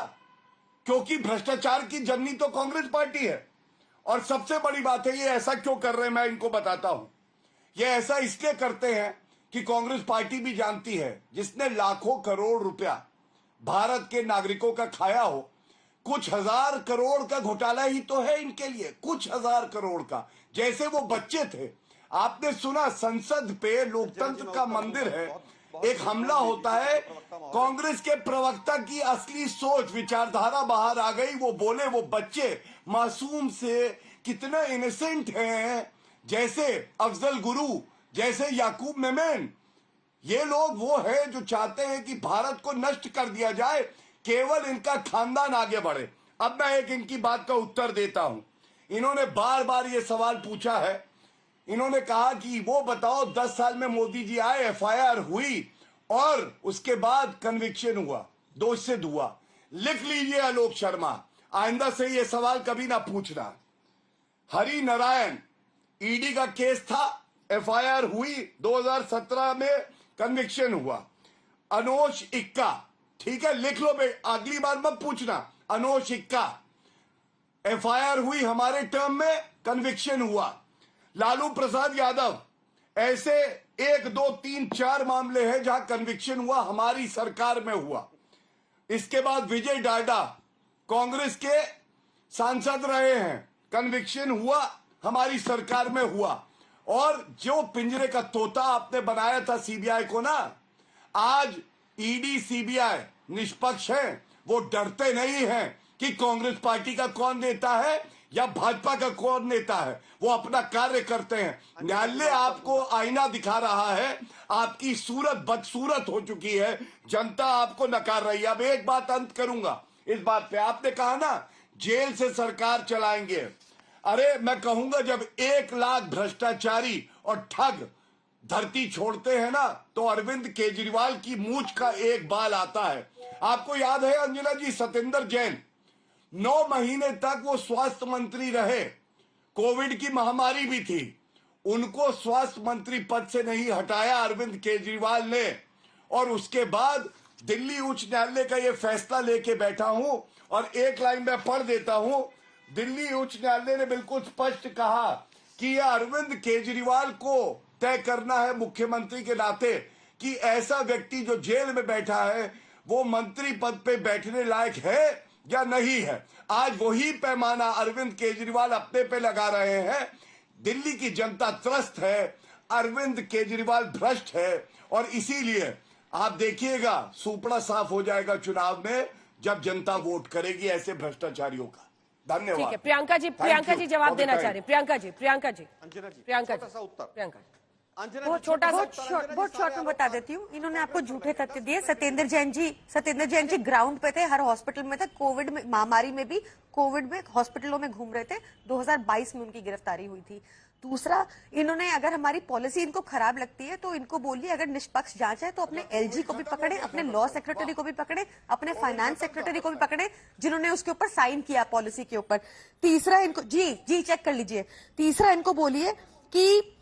क्योंकि भ्रष्टाचार की जननी तो कांग्रेस पार्टी है। और सबसे बड़ी बात है, ये ऐसा क्यों कर रहे हैं मैं इनको बताता हूं। ये ऐसा इसलिए करते हैं कि कांग्रेस पार्टी भी जानती है जिसने लाखों करोड़ रुपया भारत के नागरिकों का खाया हो, कुछ हजार करोड़ का घोटाला ही तो है इनके लिए, कुछ हजार करोड़ का। जैसे वो बच्चे थे, आपने सुना संसद पे लोकतंत्र का मंदिर है, एक हमला होता है, कांग्रेस के प्रवक्ता की असली सोच विचारधारा बाहर आ गई। वो बोले वो बच्चे मासूम से कितने इनोसेंट हैं, जैसे अफजल गुरु, जैसे याकूब मेमन। ये लोग वो है जो चाहते हैं कि भारत को नष्ट कर दिया जाए, केवल इनका खानदान आगे बढ़े। अब मैं एक इनकी बात का उत्तर देता हूं। इन्होंने बार बार ये सवाल पूछा है। इन्होंने कहा कि वो बताओ 10 साल में मोदी जी आए, एफआईआर हुई और उसके बाद कन्विक्शन हुआ, दोष सिद्ध हुआ। लिख लीजिए आलोक शर्मा, आइंदा से ये सवाल कभी ना पूछना। हरि नारायण, ईडी का केस था, एफआईआर हुई, 2017 में कन्विक्शन हुआ। अनोश इक्का, ठीक है लिख लो बे, अगली बार मत पूछना। अनोश इक्का एफआईआर हुई हमारे टर्म में, कन्विक्शन हुआ। लालू प्रसाद यादव, ऐसे 1, 2, 3, 4 मामले हैं जहां कन्विक्शन हुआ, हमारी सरकार में हुआ। इसके बाद विजय डाडा कांग्रेस के सांसद रहे हैं, कन्विक्शन हुआ, हमारी सरकार में हुआ। और जो पिंजरे का तोता आपने बनाया था सीबीआई को ना, आज ईडी सीबीआई निष्पक्ष है, वो डरते नहीं हैं कि कांग्रेस पार्टी का कौन नेता है या भाजपा का कौन नेता है, वो अपना कार्य करते हैं। न्यायालय आपको आईना दिखा रहा है, आपकी सूरत बदसूरत हो चुकी है, जनता आपको नकार रही है। अब एक बात अंत करूंगा इस बात पे, आपने कहा ना जेल से सरकार चलाएंगे। अरे मैं कहूंगा जब 1 लाख भ्रष्टाचारी और ठग धरती छोड़ते हैं ना, तो अरविंद केजरीवाल की मूंछ का एक बाल आता है। आपको याद है अंजना जी, सत्येंद्र जैन 9 महीने तक वो स्वास्थ्य मंत्री रहे, कोविड की महामारी भी थी, उनको स्वास्थ्य मंत्री पद से नहीं हटाया अरविंद केजरीवाल ने। और उसके बाद दिल्ली उच्च न्यायालय का ये फैसला लेके बैठा हूं, और एक लाइन में पढ़ देता हूं। दिल्ली उच्च न्यायालय ने बिल्कुल स्पष्ट कहा कि यह अरविंद केजरीवाल को तय करना है मुख्यमंत्री के नाते कि ऐसा व्यक्ति जो जेल में बैठा है वो मंत्री पद पे बैठने लायक है या नहीं है। आज वही पैमाना अरविंद केजरीवाल अपने पे लगा रहे हैं। दिल्ली की जनता त्रस्त है, अरविंद केजरीवाल भ्रष्ट है, और इसीलिए आप देखिएगा सुपड़ा साफ हो जाएगा चुनाव में जब जनता वोट करेगी ऐसे भ्रष्टाचारियों का। धन्यवाद। ठीक है, प्रियंका जी जवाब देना चाह रही। प्रियंका जी बहुत शॉर्ट में बता देती हूँ। इन्होंने आपको झूठे तथ्य दिए। सत्येंद्र जैन जी ग्राउंड पे थे, हर हॉस्पिटल में थे, कोविड में महामारी में भी कोविड में हॉस्पिटलों में घूम रहे थे। 2022 में उनकी गिरफ्तारी हुई थी। दूसरा, इन्होंने अगर हमारी पॉलिसी इनको खराब लगती है तो इनको बोलिए अगर निष्पक्ष जांच है तो अपने एलजी को भी पकड़े, अपने लॉ सेक्रेटरी को भी पकड़े, अपने फाइनेंस सेक्रेटरी को भी पकड़े जिन्होंने उसके ऊपर साइन किया पॉलिसी के ऊपर। तीसरा, इनको जी चेक कर लीजिए। तीसरा, इनको बोलिए कि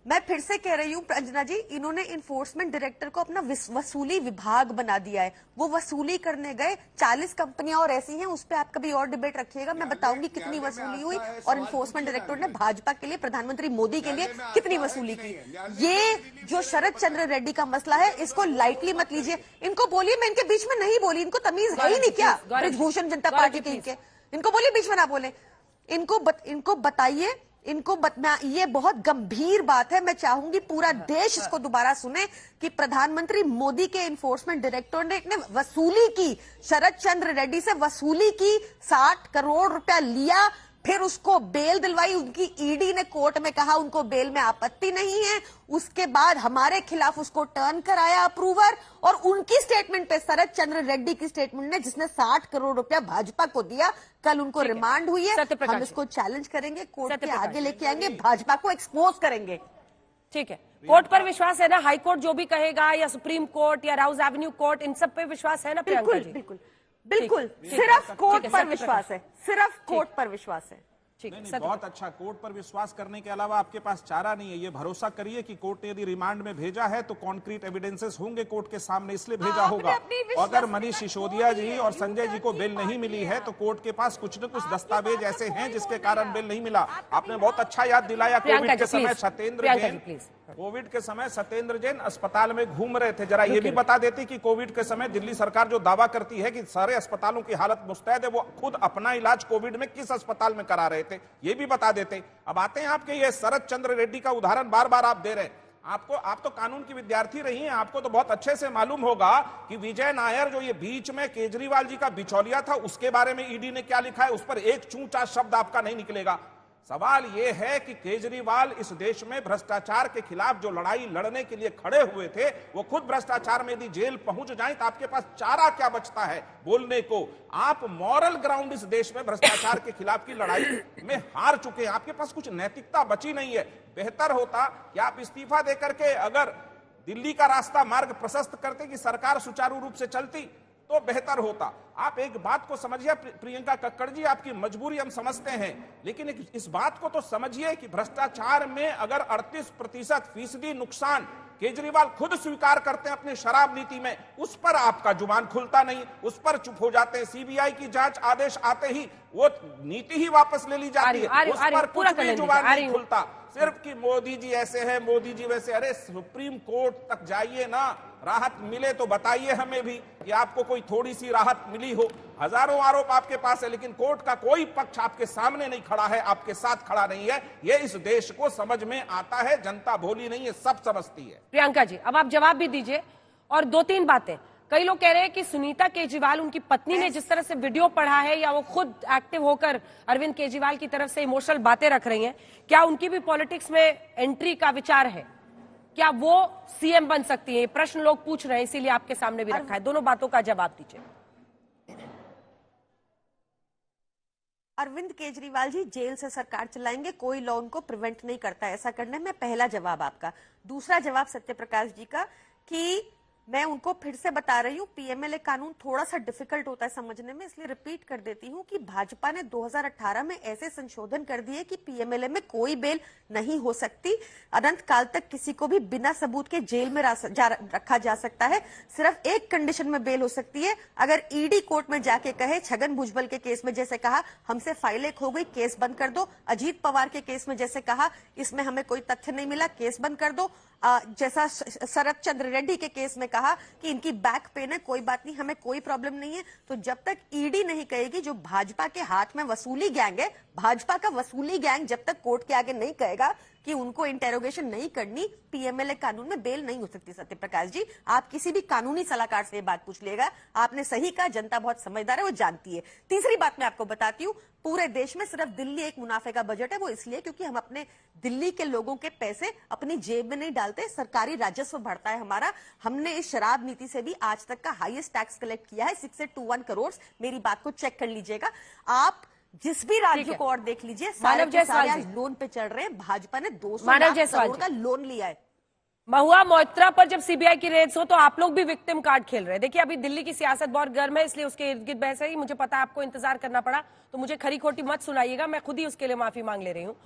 मैं फिर से कह रही हूं अंजना जी, इन्होंने इन्फोर्समेंट डायरेक्टर को अपना वसूली विभाग बना दिया है। वो वसूली करने गए, 40 कंपनियां और ऐसी हैं, उस पर आप कभी और डिबेट रखिएगा, मैं बताऊंगी कितनी वसूली हुई और इन्फोर्समेंट डायरेक्टर ने भाजपा के लिए, प्रधानमंत्री मोदी के लिए कितनी वसूली की। ये जो शरद चंद्र रेड्डी का मसला है, इसको लाइटली मत लीजिए। इनको बोलिए, मैं इनके बीच में नहीं बोली, इनको तमीज है ही नहीं क्या ब्रजभूषण जनता पार्टी के, इनको बोलिए बीच में ना बोले। इनको बताइए, ये बहुत गंभीर बात है। मैं चाहूंगी पूरा देश इसको दोबारा सुने कि प्रधानमंत्री मोदी के इन्फोर्समेंट डायरेक्टर ने वसूली की, शरद चंद्र रेड्डी से वसूली की, 60 करोड़ रुपया लिया, फिर उसको बेल दिलवाई। उनकी ईडी ने कोर्ट में कहा उनको बेल में आपत्ति नहीं है। उसके बाद हमारे खिलाफ उसको टर्न कराया अप्रूवर, और उनकी स्टेटमेंट पे, शरद चंद्र रेड्डी की स्टेटमेंट ने, जिसने 60 करोड़ रुपया भाजपा को दिया, कल उनको रिमांड हुई है। हम इसको चैलेंज करेंगे, कोर्ट के आगे लेके आएंगे, भाजपा को एक्सपोज करेंगे। ठीक है, कोर्ट पर विश्वास है ना? हाई कोर्ट जो भी कहेगा, या सुप्रीम कोर्ट या राउज एवेन्यू कोर्ट, इन सब पे विश्वास है ना प्रियंका जी? बिल्कुल, सिर्फ कोर्ट पर विश्वास है, सिर्फ कोर्ट पर विश्वास है। नहीं, बहुत अच्छा। कोर्ट पर विश्वास करने के अलावा आपके पास चारा नहीं है। ये भरोसा करिए कि कोर्ट ने यदि रिमांड में भेजा है तो कॉन्क्रीट एविडेंसेस होंगे कोर्ट के सामने, इसलिए भेजा होगा। अगर मनीष सिसोदिया जी और संजय जी को बेल नहीं मिली है तो कोर्ट के पास कुछ न कुछ दस्तावेज ऐसे हैं जिसके कारण बेल नहीं मिला। आपने बहुत अच्छा याद दिलाया, कोविड के समय सत्येंद्र जैन अस्पताल में घूम रहे थे। जरा ये भी बता देती कि कोविड के समय दिल्ली सरकार जो दावा करती है कि सारे अस्पतालों की हालत मुस्तैद है, वो खुद अपना इलाज कोविड में किस अस्पताल में करा रहे थे, ये भी बता देते। अब आते हैं आपके ये शरद चंद्र रेड्डी का उदाहरण बार बार आप दे रहे हैं। आप तो कानून की विद्यार्थी रही हैं, आपको तो बहुत अच्छे से मालूम होगा कि विजय नायर जो ये बीच में केजरीवाल जी का बिचौलिया था, उसके बारे में ईडी ने क्या लिखा है, उस पर एक चूचा शब्द आपका नहीं निकलेगा। सवाल यह है कि केजरीवाल इस देश में भ्रष्टाचार के खिलाफ जो लड़ाई लड़ने के लिए खड़े हुए थे, वो खुद भ्रष्टाचार में यदि जेल पहुंच जाएं तो आपके पास चारा क्या बचता है बोलने को? आप मॉरल ग्राउंड इस देश में भ्रष्टाचार के खिलाफ की लड़ाई में हार चुके हैं, आपके पास कुछ नैतिकता बची नहीं है। बेहतर होता कि आप इस्तीफा देकर के अगर दिल्ली का रास्ता मार्ग प्रशस्त करते कि सरकार सुचारू रूप से चलती तो बेहतर होता। आप एक बात को समझिए प्रियंका कक्कड़ जी, आपकी मजबूरी हम समझते हैं, लेकिन इस बात को तो समझिए कि भ्रष्टाचार में अगर 38% नुकसान केजरीवाल खुद स्वीकार करते हैं अपनी शराब नीति में, उस पर आपका जुबान खुलता नहीं, उस पर चुप हो जाते हैं। सीबीआई की जांच आदेश आते ही वो नीति ही वापस ले ली जाती है, उस पर कुछ भी जुबान नहीं खुलता, सिर्फ कि मोदी जी ऐसे हैं, मोदी जी वैसे। अरे सुप्रीम कोर्ट तक जाइए ना, राहत मिले तो बताइए हमें भी कि आपको कोई थोड़ी सी राहत मिली हो। हजारों आरोप आपके पास है, लेकिन कोर्ट का कोई पक्ष आपके सामने नहीं खड़ा है, आपके साथ खड़ा नहीं है। ये इस देश को समझ में आता है, जनता भोली नहीं है, सब समझती है। प्रियंका जी, अब आप जवाब भी दीजिए। और 2-3 बातें, कई लोग कह रहे हैं कि सुनीता केजरीवाल, उनकी पत्नी ने जिस तरह से वीडियो पढ़ा है, या वो खुद एक्टिव होकर अरविंद केजरीवाल की तरफ से इमोशनल बातें रख रही हैं, क्या उनकी भी पॉलिटिक्स में एंट्री का विचार है? क्या वो सीएम बन सकती है? प्रश्न लोग पूछ रहे हैं, इसीलिए आपके सामने भी रखा है। दोनों बातों का जवाब दीजिए। अरविंद केजरीवाल जी जेल से सरकार चलाएंगे, कोई लॉ उनको प्रिवेंट नहीं करता ऐसा करने में, पहला जवाब आपका। दूसरा जवाब सत्यप्रकाश जी का कि मैं उनको फिर से बता रही हूँ, पीएमएलए कानून थोड़ा सा डिफिकल्ट होता है समझने में, इसलिए रिपीट कर देती हूँ कि भाजपा ने 2018 में ऐसे संशोधन कर दिए कि पीएमएलए में कोई बेल नहीं हो सकती, अनंत काल तक किसी को भी बिना सबूत के जेल में रखा जा सकता है। सिर्फ एक कंडीशन में बेल हो सकती है, अगर ईडी कोर्ट में जाके कहे, छगन भुजबल के केस में जैसे कहा हमसे फाइलें खो गई, केस बंद कर दो, अजीत पवार के केस में जैसे कहा इसमें हमें कोई तथ्य नहीं मिला, केस बंद कर दो, जैसा शरद चंद्र रेड्डी के केस में कहा कि इनकी बैक पेन है, कोई बात नहीं, हमें कोई प्रॉब्लम नहीं है। तो जब तक ईडी नहीं कहेगी, जो भाजपा के हाथ में वसूली गैंग है, भाजपा का वसूली गैंग जब तक कोर्ट के आगे नहीं कहेगा कि उनको इंटेरोगेशन नहीं करनी, पीएमएलए कानून में बेल नहीं हो सकती। सत्यप्रकाश जी, आप किसी भी कानूनी सलाहकार से ये बात पूछ लेगा, आपने सही कहा, जनता बहुत समझदार है, वो जानती है। तीसरी बात मैं आपको बताती हूँ, पूरे देश में सिर्फ दिल्ली एक मुनाफे का बजट है, वो इसलिए क्योंकि हम अपने दिल्ली के लोगों के पैसे अपनी जेब में नहीं डालते, सरकारी राजस्व बढ़ता है हमारा। हमने इस शराब नीति से भी आज तक का हाईएस्ट टैक्स कलेक्ट किया है, 621 करोड़। मेरी बात को चेक कर लीजिएगा आप, जिस भी राज्य को और देख लीजिए, सारे के सारे आज लोन पे चल रहे हैं। भाजपा ने 200 लाख करोड़ का लोन लिया है। महुआ मोइत्रा पर जब सीबीआई की रेड्स हो तो आप लोग भी विक्टिम कार्ड खेल रहे हैं। देखिए, अभी दिल्ली की सियासत बहुत गर्म है, इसलिए उसके इर्द गिर्द बहस है। मुझे पता है आपको इंतजार करना पड़ा, तो मुझे खरी खोटी मत सुनाइएगा, मैं खुद ही उसके लिए माफी मांग ले रही हूँ।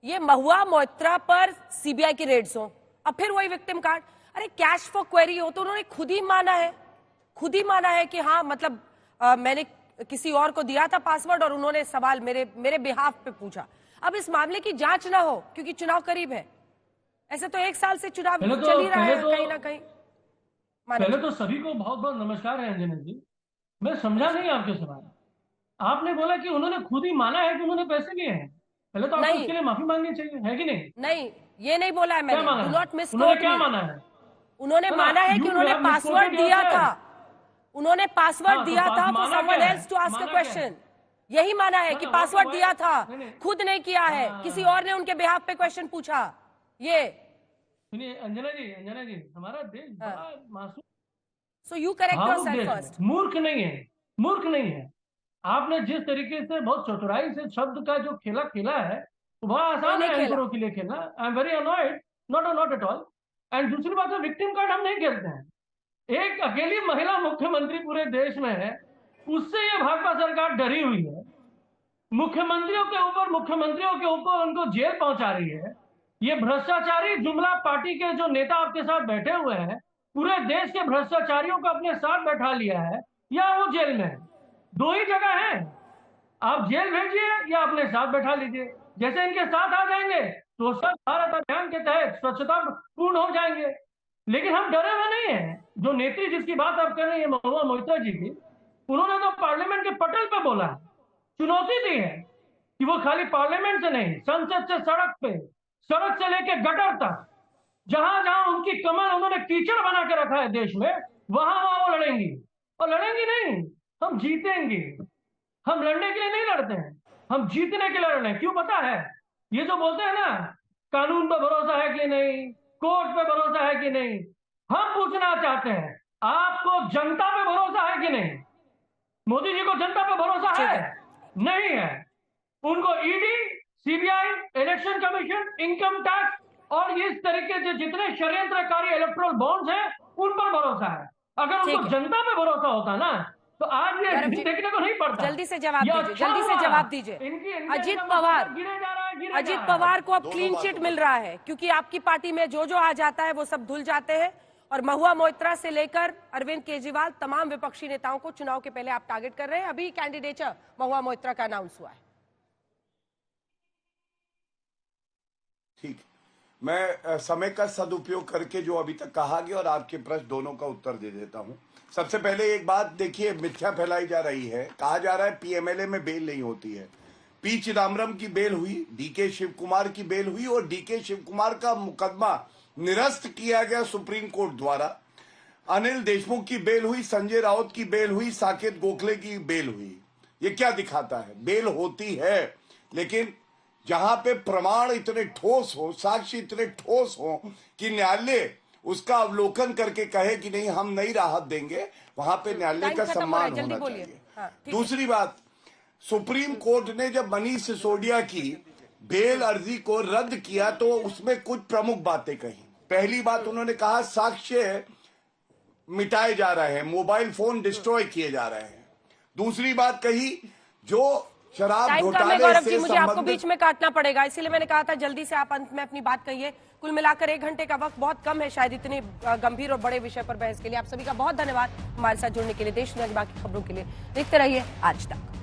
ये महुआ मोइत्रा पर सीबीआई की रेड्स हो, अब फिर वही विक्टिम कार्ड। अरे कैश फॉर क्वेरी हो तो उन्होंने खुद ही माना है कि हाँ, मतलब मैंने किसी और को दिया था पासवर्ड और उन्होंने सवाल मेरे बिहाफ पे पूछा। अब इस मामले की जांच ना हो क्योंकि चुनाव करीब है, ऐसे तो 1 साल से चुनाव चल ही रहा है कहीं ना कहीं। पहले तो सभी को बहुत बहुत नमस्कार है अंजना जी। मैं समझा नहीं आपके सवाल। आपने बोला कि उन्होंने खुद ही माना है कि उन्होंने पैसे लिए हैं, पहले तो आपको उसके लिए माफी मांगनी चाहिए, है कि नहीं? नहीं, ये नहीं बोला है मैंने। डू नॉट मिसकोट मी। उन्होंने क्या माना है? उन्होंने माना है कि उन्होंने पासवर्ड दिया था, उन्होंने पासवर्ड दिया था for someone else to ask a question. यही माना है कि पासवर्ड दिया था, खुद नहीं किया है, किसी और ने उनके बिहाफ पे क्वेश्चन पूछा। ये सुनिए अंजना जी, हमारा देश बड़ा मासूम, so you correct yourself first. मूर्ख नहीं है। आपने जिस तरीके से बहुत चतुराई से शब्द का जो खेला है, तो बड़ा आसान है एंकरों के लिए खेलना। I am very annoyed, not at all. And दूसरी बात है, विक्टिम कार्ड हम नहीं खेलते हैं। एक अकेली महिला मुख्यमंत्री पूरे देश में है, उससे ये भाजपा सरकार डरी हुई है। मुख्यमंत्रियों के ऊपर उनको जेल पहुंचा रही है। ये भ्रष्टाचारी जुमला पार्टी के जो नेता आपके साथ बैठे हुए हैं, पूरे देश के भ्रष्टाचारियों को अपने साथ बैठा लिया है, या वो जेल में है। 2 ही जगह है, आप जेल भेजिए या अपने साथ बैठा लीजिए। जैसे इनके साथ आ जाएंगे तो स्वच्छ भारत अभियान के तहत स्वच्छता पूर्ण हो जाएंगे। लेकिन हम डरे हुए नहीं है। जो नेत्री जिसकी बात आप कर रही है, महुआ मोइत्रा जी की, उन्होंने तो पार्लियामेंट के पटल पे बोला है, चुनौती दी है कि वो खाली पार्लियामेंट से नहीं, संसद से सड़क से लेके गटर तक, जहां जहां उनकी कमर उन्होंने कीचड़ बना के रखा है देश में, वहां वो लड़ेंगी। और लड़ेंगी नहीं, हम जीतेंगे। हम लड़ने के लिए नहीं लड़ते हैं, हम जीतने के लिए लड़ रहे हैं। क्यों पता है? ये जो बोलते हैं ना, कानून पर भरोसा है कि नहीं, कोर्ट पे भरोसा है कि नहीं, हम पूछना चाहते हैं आपको जनता पे भरोसा है कि नहीं? मोदी जी को जनता पे भरोसा है? नहीं है। उनको ED, CBI, election commission, income tax और इस तरीके से जितने षड्यंत्रकारी इलेक्टोरल बॉन्ड्स हैं, उन पर भरोसा है। अगर उनको जनता पे भरोसा होता ना, तो आज ये गौरव जी, देखने को नहीं पड़ता। जल्दी से जवाब ये दीजिए, अच्छा जल्दी से हुआ। जवाब दीजिए। अजीत पवार, अजीत पवार को अब क्लीन चिट मिल रहा है, क्योंकि आपकी पार्टी में जो आ जाता है वो सब धुल जाते हैं, और महुआ मोइत्रा से लेकर अरविंद केजरीवाल तमाम विपक्षी नेताओं को चुनाव के पहले आप टारगेट कर रहे हैं। अभी कैंडिडेचर महुआ मोइत्रा का अनाउंस हुआ है। ठीक, मैं समय का सदुपयोग करके जो अभी तक कहा गया और आपके प्रश्न दोनों का उत्तर दे देता हूं। सबसे पहले एक बात देखिए, मिथ्या फैलाई जा रही है, कहा जा रहा है पीएमएलए में बेल नहीं होती है। पी चिदम्बरम की बेल हुई, डीके शिव कुमार की बेल हुई, और डीके शिव कुमार का मुकदमा निरस्त किया गया सुप्रीम कोर्ट द्वारा। अनिल देशमुख की बेल हुई, संजय राउत की बेल हुई, साकेत गोखले की बेल हुई। ये क्या दिखाता है? बेल होती है, लेकिन जहां पे प्रमाण इतने ठोस हो, साक्ष्य इतने ठोस हो कि न्यायालय उसका अवलोकन करके कहे कि नहीं हम नहीं राहत देंगे, वहां पे न्यायालय का सम्मान होना चाहिए। दूसरी बात, सुप्रीम कोर्ट ने जब मनीष सिसोदिया की बेल अर्जी को रद्द किया तो उसमें कुछ प्रमुख बातें कही। पहली बात, उन्होंने कहा साक्ष्य मिटाए जा रहे हैं, मोबाइल फोन डिस्ट्रॉय किए जा रहे हैं। दूसरी बात कही, जो शराब घोटाले गौरव से जी, मुझे आपको बीच में काटना पड़ेगा, इसीलिए मैंने कहा था जल्दी से आप अंत में अपनी बात कहिए। कुल मिलाकर 1 घंटे का वक्त बहुत कम है शायद इतने गंभीर और बड़े विषय पर बहस के लिए। आप सभी का बहुत धन्यवाद हमारे साथ जुड़ने के लिए। देश दुनिया की बाकी खबरों के लिए देखते रहिए आज तक।